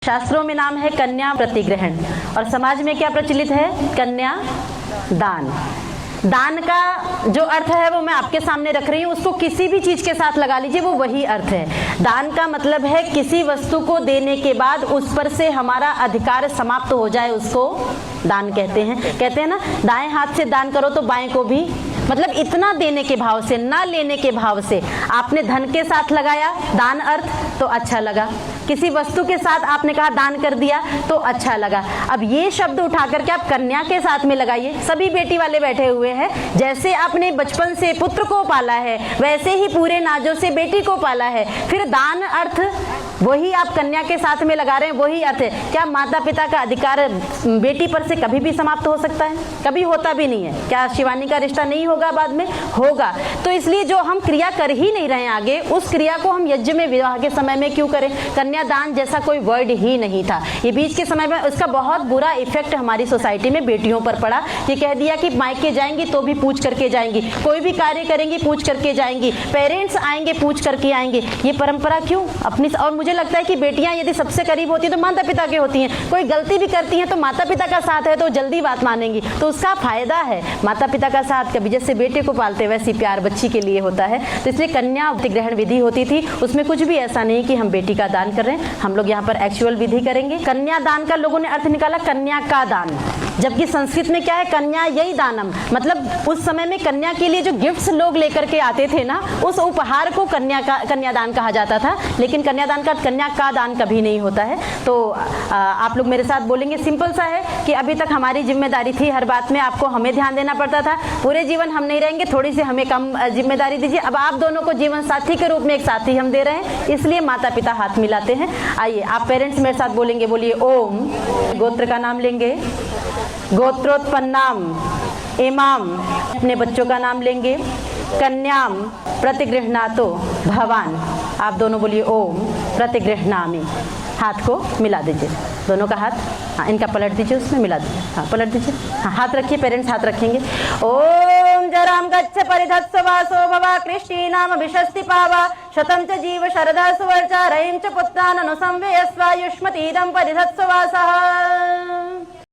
शास्त्रों में नाम है कन्या प्रतिग्रहण और समाज में क्या प्रचलित है? कन्या दान। दान का जो अर्थ है वो मैं आपके सामने रख रही हूँ, उसको किसी भी चीज के साथ लगा लीजिए, वो वही अर्थ है। दान का मतलब है किसी वस्तु को देने के बाद उस पर से हमारा अधिकार समाप्त हो जाए, उसको दान कहते हैं। कहते हैं ना, दाएं हाथ से दान करो तो बाएं को भी, मतलब इतना देने के भाव से, ना लेने के भाव से। आपने धन के साथ लगाया दान अर्थ तो अच्छा लगा, किसी वस्तु के साथ आपने कहा दान कर दिया तो अच्छा लगा। अब ये शब्द उठा करके आप कन्या के साथ में लगाइए। सभी बेटी वाले बैठे हुए हैं, जैसे आपने बचपन से पुत्र को पाला है वैसे ही पूरे नाजों से बेटी को पाला है, फिर दान अर्थ वही आप कन्या के साथ में लगा रहे हैं, वही अर्थ है। क्या माता पिता का अधिकार बेटी पर से कभी भी समाप्त हो सकता है? कभी होता भी नहीं है। क्या शिवानी का रिश्ता नहीं होगा? बाद में होगा। तो इसलिए जो हम क्रिया कर ही नहीं रहे हैं आगे, उस क्रिया को हम यज्ञ में विवाह के समय में क्यों करें? कन्यादान जैसा कोई वर्ड ही नहीं था। ये बीच के समय में उसका बहुत बुरा इफेक्ट हमारी सोसाइटी में बेटियों पर पड़ा। ये कह दिया कि मायके जाएंगी तो भी पूछ करके जाएंगी, कोई भी कार्य करेंगी पूछ करके जाएंगी, पेरेंट्स आएंगे पूछ करके आएंगे। ये परंपरा क्यों अपनी? और मुझे लगता है कि बेटियां यदि सबसे करीब होती है तो माता पिता की होती हैं। कोई गलती भी करती हैं तो माता पिता का साथ है तो जल्दी बात मानेंगी, तो उसका फायदा है। माता पिता का साथ कभी जैसे बेटे को पालते वैसी प्यार बच्ची के लिए होता है। तो इसलिए कन्या प्रतिग्रहण विधि होती थी, उसमें कुछ भी ऐसा नहीं कि हम बेटी का दान कर रहे हैं। हम लोग यहाँ पर एक्चुअल विधि करेंगे। कन्या दान का लोगों ने अर्थ निकाला कन्या का दान, जबकि संस्कृत में क्या है? कन्या यही दानम, मतलब उस समय में कन्या के लिए जो गिफ्ट्स लोग लेकर के आते थे ना, उस उपहार को कन्यादान कहा जाता था। लेकिन कन्यादान का कन्या का दान कभी नहीं होता है। तो आप लोग मेरे साथ बोलेंगे, सिंपल सा है कि अभी तक हमारी जिम्मेदारी थी, हर बात में आपको हमें ध्यान देना पड़ता था। पूरे जीवन हम नहीं रहेंगे, थोड़ी सी हमें कम जिम्मेदारी दीजिए। अब आप दोनों को जीवन साथी के रूप में एक साथी हम दे रहे हैं, इसलिए माता पिता हाथ मिलाते हैं। आइए आप पेरेंट्स मेरे साथ बोलेंगे, बोलिए ओम। गोत्र का नाम लेंगे, गोत्रोत्पन्नाम इमाम, अपने बच्चों का नाम लेंगे, कन्याम प्रतिगृह्णातो भवान। आप दोनों बोलिए ओम प्रतिगृह्णामि। हाथ को मिला दीजिए, दोनों का हाथ, हाँ इनका पलट दीजिए, उसमें मिला दीजिए, हाँ पलट दीजिए, हाँ हाथ रखिए, पेरेंट्स हाथ रखेंगे। ओम जराम गच्छ परिधत्स वासो भवा कृष्टीनाम अभिषस्ति पावा शतं च जीव शरदा सुवर्चा रयिं च पुत्रान् अनुसंवेयस्व युष्मतीदं परिधत्स वासः।